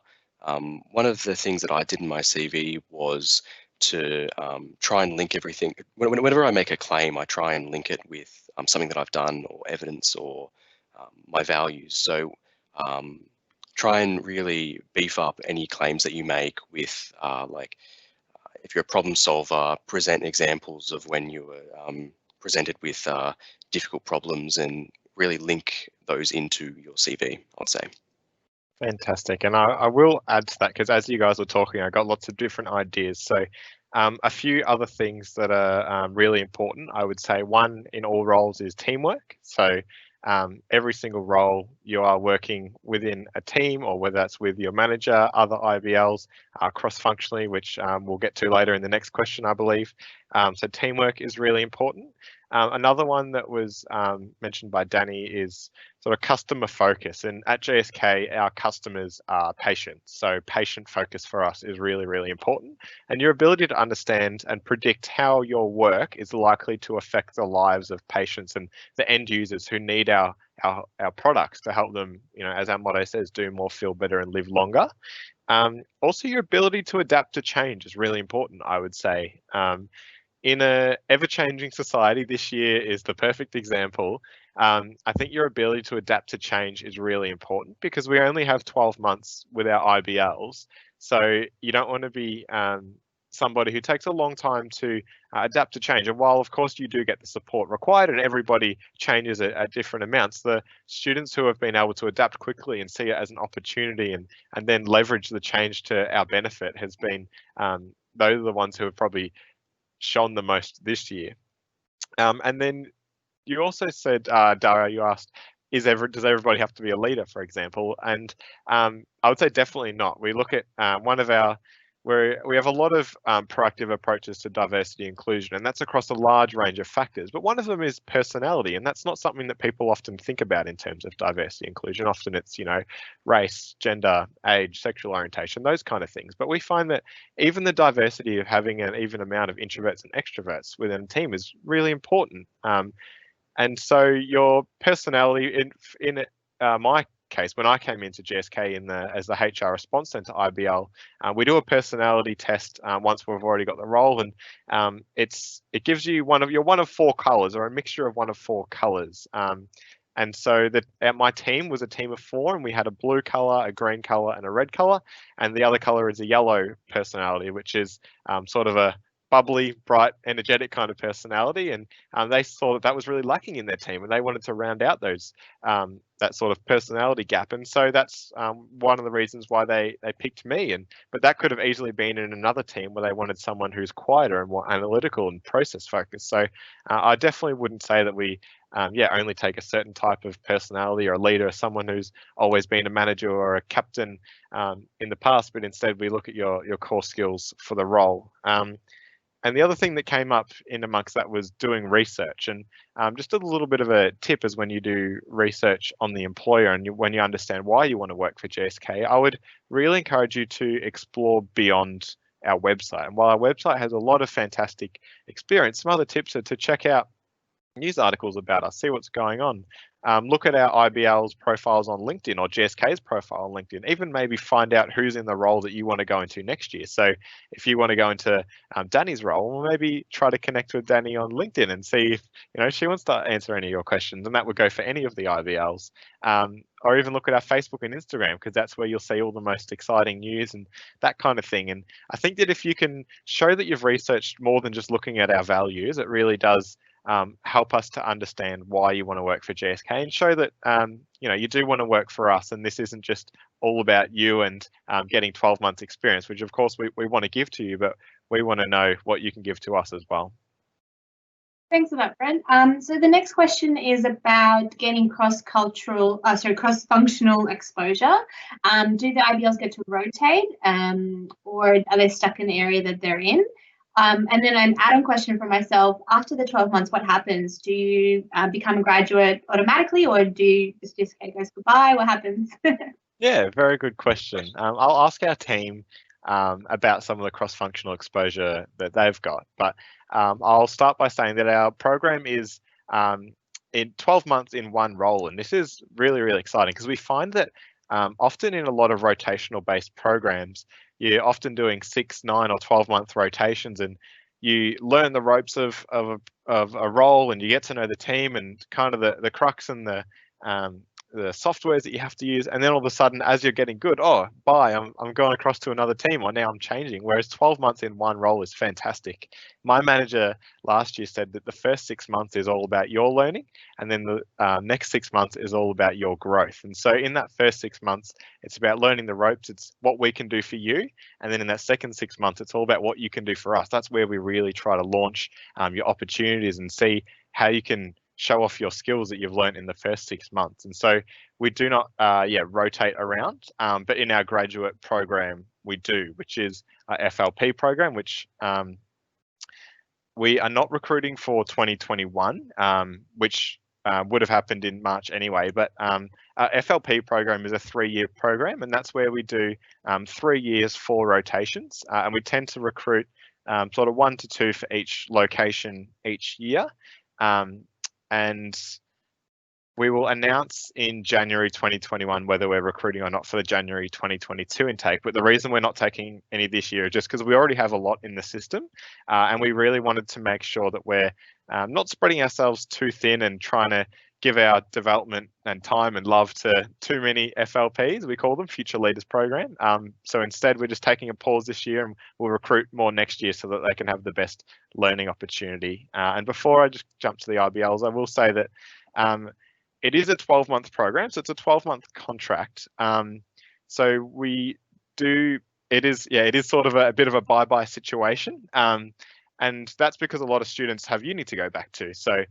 one of the things that I did in my CV was to try and link everything. Whenever I make a claim, I try and link it with something that I've done or evidence or my values. So try and really beef up any claims that you make with like, if you're a problem solver, present examples of when you were presented with difficult problems and really link those into your CV, I'd say. Fantastic. And I will add to that, because as you guys were talking, I got lots of different ideas. So a few other things that are really important, I would say one in all roles is teamwork. So every single role you are working within a team, or whether that's with your manager, other IBLs, cross-functionally, which we'll get to later in the next question, I believe. So teamwork is really important. Another one that was mentioned by Danny is sort of customer focus. And at GSK, our customers are patients. So patient focus for us is really, really important. And your ability to understand and predict how your work is likely to affect the lives of patients and the end users who need our products to help them, as our motto says, do more, feel better, and live longer. Also, your ability to adapt to change is really important, I would say. In a ever-changing society, this year is the perfect example. I think your ability to adapt to change is really important, because we only have 12 months with our IBLs. So you don't want to be somebody who takes a long time to adapt to change. And while, of course, you do get the support required and everybody changes at different amounts, the students who have been able to adapt quickly and see it as an opportunity and then leverage the change to our benefit has been, those are the ones who have probably shone the most this year. And then you also said, Dara, you asked, does everybody have to be a leader, for example? And I would say definitely not. We look at we have a lot of proactive approaches to diversity inclusion, and that's across a large range of factors. But one of them is personality, and that's not something that people often think about in terms of diversity inclusion. Often it's, race, gender, age, sexual orientation, those kind of things. But we find that even the diversity of having an even amount of introverts and extroverts within a team is really important. And so your personality, in my case, when I came into GSK as the HR response center IBL, we do a personality test once we've already got the role, and it gives you one of four colors, or a mixture of one of four colors. And so my team was a team of four, and we had a blue color, a green color, and a red color, and the other color is a yellow personality, which is sort of a bubbly, bright, energetic kind of personality, and they saw that was really lacking in their team, and they wanted to round out those that sort of personality gap. And so that's one of the reasons why they picked me. But that could have easily been in another team where they wanted someone who's quieter and more analytical and process focused. So I definitely wouldn't say that we only take a certain type of personality or a leader, or someone who's always been a manager or a captain in the past, but instead we look at your core skills for the role. And the other thing that came up in amongst that was doing research. And just a little bit of a tip is, when you do research on the employer and when you understand why you want to work for GSK, I would really encourage you to explore beyond our website. And while our website has a lot of fantastic experience, some other tips are to check out news articles about us, see what's going on. Look at our IBL's profiles on LinkedIn, or GSK's profile on LinkedIn. Even maybe find out who's in the role that you want to go into next year. So if you want to go into Danny's role, well, maybe try to connect with Danny on LinkedIn and see if she wants to answer any of your questions. And that would go for any of the IBLs. Or even look at our Facebook and Instagram, because that's where you'll see all the most exciting news and that kind of thing. And I think that if you can show that you've researched more than just looking at our values, it really does help us to understand why you want to work for GSK, and show that you do want to work for us, and this isn't just all about you and getting 12 months experience, which of course we want to give to you, but we want to know what you can give to us as well. Thanks for that, Brent. So the next question is about getting cross-functional exposure. Do the IBLs get to rotate, or are they stuck in the area that they're in? And then an add-on question for myself: after the 12 months, what happens? Do you become a graduate automatically, or do this GSK goes goodbye? What happens? Yeah, very good question. I'll ask our team about some of the cross-functional exposure that they've got. But I'll start by saying that our program is in 12 months in one role. And this is really, really exciting, because we find that often in a lot of rotational based programs, you're often doing 6, 9 or 12-month rotations, and you learn the ropes of a role, and you get to know the team and kind of the crux and the softwares that you have to use, and then all of a sudden, as you're getting good, oh, bye, I'm going across to another team, or now I'm changing. Whereas 12 months in one role is fantastic. My manager last year said that the first 6 months is all about your learning, and then the next 6 months is all about your growth. And so in that first 6 months, it's about learning the ropes. It's what we can do for you, and then in that second 6 months, it's all about what you can do for us. That's where we really try to launch your opportunities and see how you can show off your skills that you've learned in the first 6 months. And so we do not rotate around, but in our graduate program we do, which is a FLP program, which we are not recruiting for 2021, which would have happened in March anyway, but our FLP program is a 3-year program, and that's where we do 3 years, 4 rotations, and we tend to recruit sort of 1 to 2 for each location each year. And we will announce in January 2021 whether we're recruiting or not for the January 2022 intake. But the reason we're not taking any this year is just because we already have a lot in the system, and we really wanted to make sure that we're not spreading ourselves too thin and trying to give our development and time and love to too many FLPs. We call them Future Leaders Program. So instead, we're just taking a pause this year, and we'll recruit more next year so that they can have the best learning opportunity. And before I just jump to the IBLs, I will say that it is a 12-month program, so it's a 12-month contract. So we do, it is sort of a bit of a bye-bye situation. And that's because a lot of students have uni to go back to. So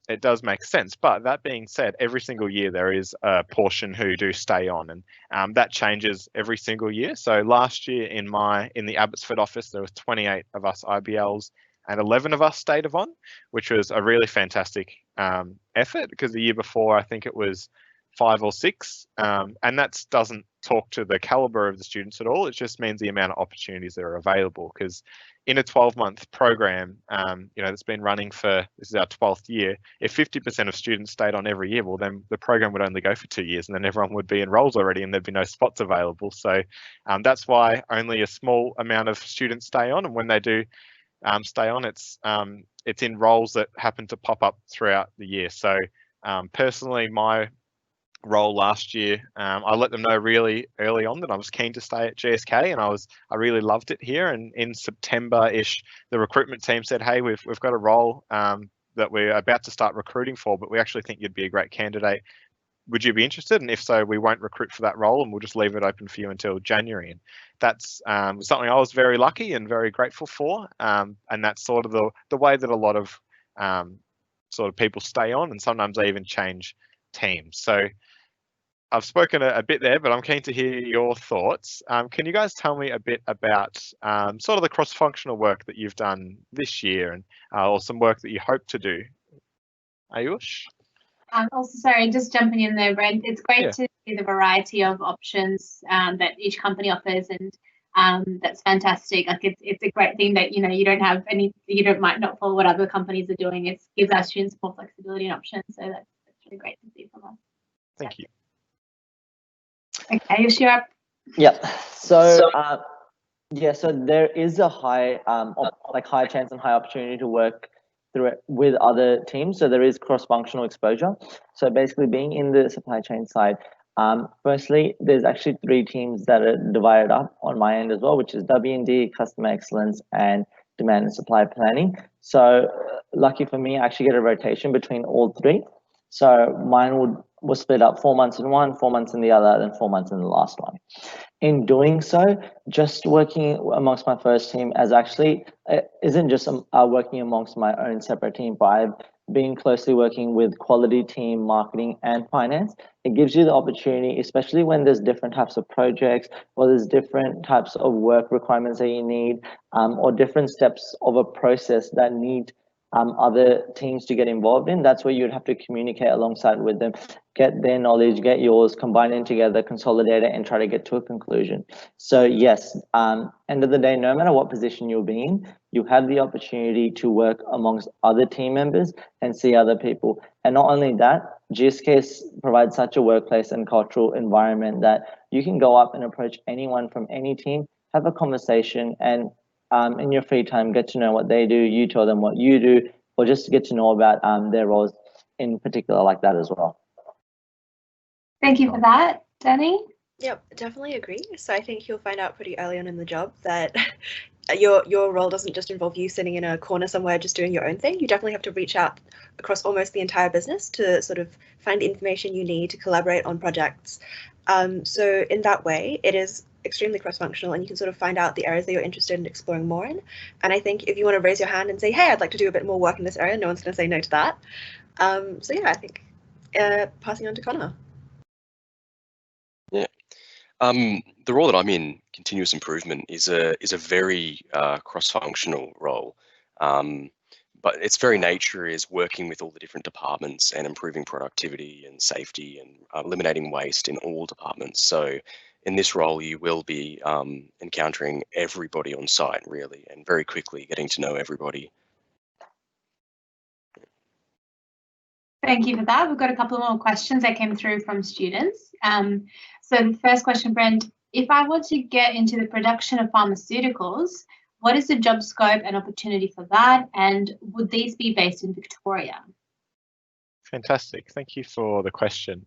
it does make sense. But that being said, every single year there is a portion who do stay on, and that changes every single year. So last year in the Abbotsford office, there was 28 of us IBLs and 11 of us stayed on, which was a really fantastic effort, because the year before, I think it was 5 or 6. And that doesn't talk to the caliber of the students at all. It just means the amount of opportunities that are available, because in a 12-month program, that's been running for, this is our 12th year, if 50% of students stayed on every year, well, then the program would only go for 2 years, and then everyone would be in roles already and there'd be no spots available. So that's why only a small amount of students stay on, and when they do stay on, it's in roles that happen to pop up throughout the year. So personally, my role last year, I let them know really early on that I was keen to stay at GSK, and I really loved it here. And in September-ish, the recruitment team said, hey, we've got a role that we're about to start recruiting for, but we actually think you'd be a great candidate. Would you be interested? And if so, we won't recruit for that role, and we'll just leave it open for you until January. And that's something I was very lucky and very grateful for. And that's sort of the way that a lot of sort of people stay on, and sometimes they even change teams. So I've spoken a bit there, but I'm keen to hear your thoughts. Can you guys tell me a bit about sort of the cross-functional work that you've done this year, and or some work that you hope to do? Ayush? Also, sorry, just jumping in there, Brent. It's great to see the variety of options that each company offers, and that's fantastic. Like it's a great thing that you don't have any, might not follow what other companies are doing. It gives our students more flexibility and options, so that's really great to see from us. Thank you. Okay, you're up. Yeah. So so there is a high high chance and high opportunity to work through it with other teams. So there is cross-functional exposure. So basically, being in the supply chain side, firstly, there's actually 3 teams that are divided up on my end as well, which is W&D, Customer Excellence, and Demand and Supply Planning. So lucky for me, I actually get a rotation between all 3. So mine was split up 4 months in one, 4 months in the other, then 4 months in the last one. In doing so, just working amongst my first team isn't just working amongst my own separate team, but I've been closely working with quality team, marketing, and finance. It gives you the opportunity, especially when there's different types of projects, or there's different types of work requirements that you need, or different steps of a process that need other teams to get involved in. That's where you'd have to communicate alongside with them, get their knowledge, get yours, combine it together, consolidate it, and try to get to a conclusion. So yes, end of the day, no matter what position you'll be in, you have the opportunity to work amongst other team members and see other people. And not only that, GSK provides such a workplace and cultural environment that you can go up and approach anyone from any team, have a conversation, and in your free time, get to know what they do, you tell them what you do, or just to get to know about their roles in particular like that as well. Thank you for that, Danny. Yep, definitely agree. So I think you'll find out pretty early on in the job that your role doesn't just involve you sitting in a corner somewhere just doing your own thing. You definitely have to reach out across almost the entire business to sort of find the information you need to collaborate on projects. So in that way, it is extremely cross-functional, and you can sort of find out the areas that you're interested in exploring more in. And I think if you want to raise your hand and say, hey, I'd like to do a bit more work in this area, no one's going to say no to that. So yeah, I think passing on to Connor. Yeah. The role that I'm in, continuous improvement, is a very cross-functional role. But its very nature is working with all the different departments and improving productivity and safety and eliminating waste in all departments. So in this role, you will be encountering everybody on site, really, and very quickly getting to know everybody. Thank you for that. We've got a couple more questions that came through from students. So the first question, Brent, if I want to get into the production of pharmaceuticals, what is the job scope and opportunity for that? And would these be based in Victoria? Fantastic. Thank you for the question.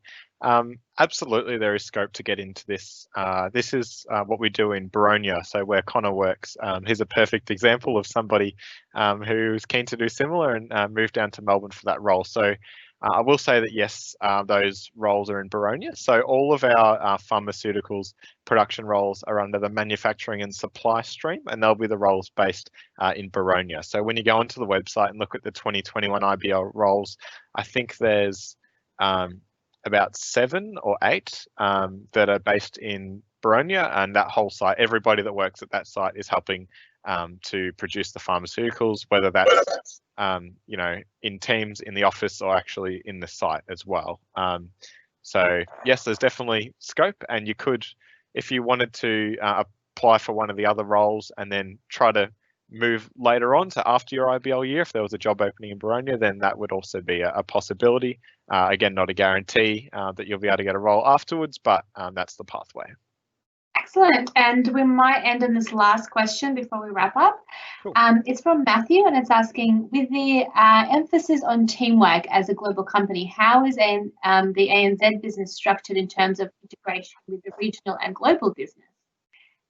Absolutely, there is scope to get into this. This is what we do in Baronia, so where Connor works. He's a perfect example of somebody who's keen to do similar and moved down to Melbourne for that role. So I will say that yes, those roles are in Baronia. So all of our pharmaceuticals production roles are under the manufacturing and supply stream, and they'll be the roles based in Baronia. So when you go onto the website and look at the 2021 IBL roles, I think there's about 7 or 8 that are based in Baronia, and that whole site, everybody that works at that site is helping to produce the pharmaceuticals, whether that's you know, in teams in the office or actually in the site as well. So yes, there's definitely scope, and you could, if you wanted to apply for one of the other roles and then try to move later on, so after your IBL year, if there was a job opening in Baronia, then that would also be a possibility. Again, not a guarantee that you'll be able to get a role afterwards, but that's the pathway. Excellent. And we might end on this last question before we wrap up. Cool. It's from Matthew, and it's asking, with the emphasis on teamwork as a global company, how is the ANZ business structured in terms of integration with the regional and global business?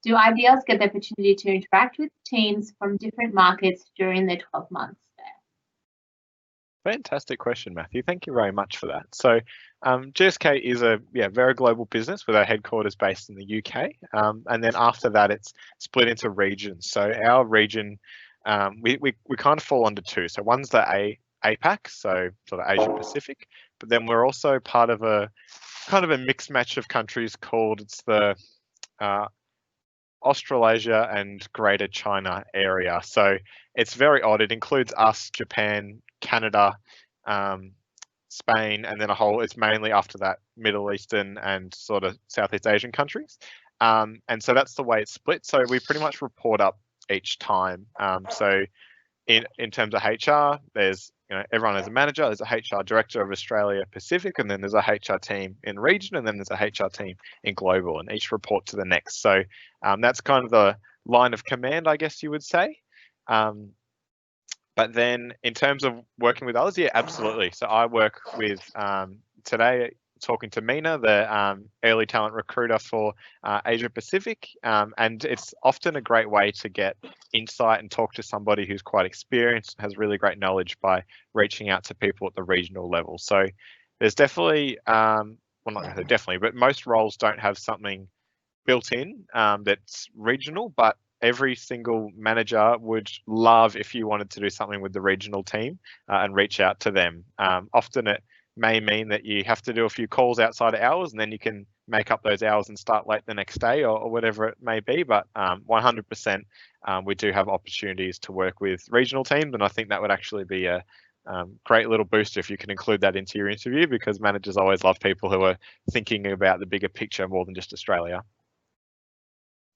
Do IBLs get the opportunity to interact with teams from different markets during their 12 months there? Fantastic question, Matthew. Thank you very much for that. So GSK is a very global business with our headquarters based in the UK. And then after that, it's split into regions. So our region, we kind of fall under 2. So one's the APAC, so sort of Asia Pacific, but then we're also part of a kind of a mixed match of countries called, it's the Australasia and Greater China area. So it's very odd. It includes us, Japan, Canada, Spain, and then it's mainly after that Middle Eastern and sort of Southeast Asian countries. And so that's the way it's split. So we pretty much report up each time. So in terms of HR, there's, you know, everyone has a manager, there's a HR director of Australia Pacific, and then there's a HR team in region, and then there's a HR team in global, and each report to the next. So that's kind of the line of command, I guess you would say. But then in terms of working with others, yeah, absolutely. So I work with, today, talking to Mina, the early talent recruiter for Asia Pacific, and it's often a great way to get insight and talk to somebody who's quite experienced and has really great knowledge by reaching out to people at the regional level. So there's definitely, well, not necessarily definitely, but most roles don't have something built in that's regional, but every single manager would love if you wanted to do something with the regional team and reach out to them. Often it may mean that you have to do a few calls outside of hours, and then you can make up those hours and start late the next day, or whatever it may be. But 100% we do have opportunities to work with regional teams, and I think that would actually be a great little booster if you can include that into your interview, because managers always love people who are thinking about the bigger picture more than just Australia.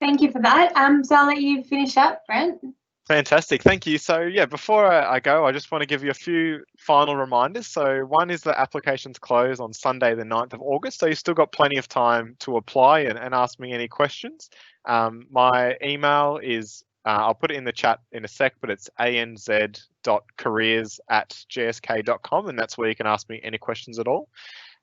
Thank you for that. So I'll let you finish up, Brent. Fantastic, thank you. So yeah, before I go, I just want to give you a few final reminders. So one is that applications close on Sunday the 9th of August, so you've still got plenty of time to apply and ask me any questions. My email is, I'll put it in the chat in a sec, but it's anz.careers@gsk.com, and that's where you can ask me any questions at all.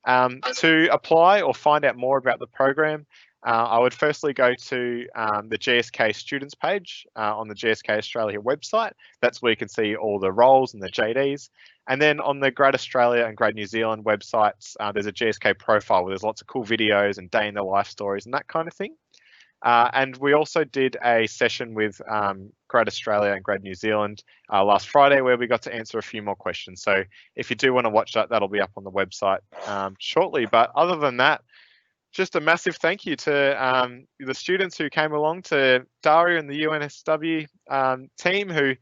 To apply or find out more about the program, I would firstly go to the GSK students page on the GSK Australia website. That's where you can see all the roles and the JDs. And then on the Grad Australia and Grad New Zealand websites, there's a GSK profile where there's lots of cool videos and day in the life stories and that kind of thing. And we also did a session with Grad Australia and Grad New Zealand last Friday where we got to answer a few more questions. So if you do want to watch that, that'll be up on the website shortly. But other than that, just a massive thank you to the students who came along, to Daria and the UNSW team who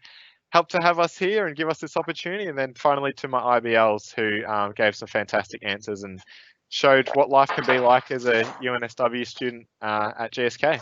helped to have us here and give us this opportunity, and then finally to my IBLs who gave some fantastic answers and showed what life can be like as a UNSW student at GSK.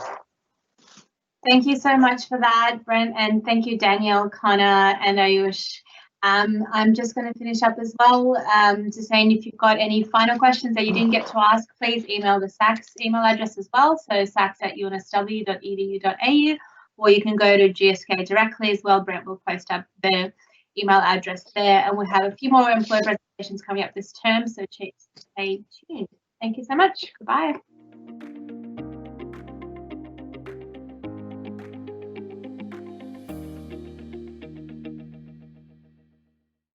Thank you so much for that, Brent, and thank you, Danielle, Connor, and Ayush. I'm just going to finish up as well, to saying if you've got any final questions that you didn't get to ask, please email the SACS email address as well, so sacs@unsw.edu.au, or you can go to GSK directly as well. Brent will post up the email address there, and we'll have a few more employer presentations coming up this term, so stay tuned. Thank you so much. Goodbye.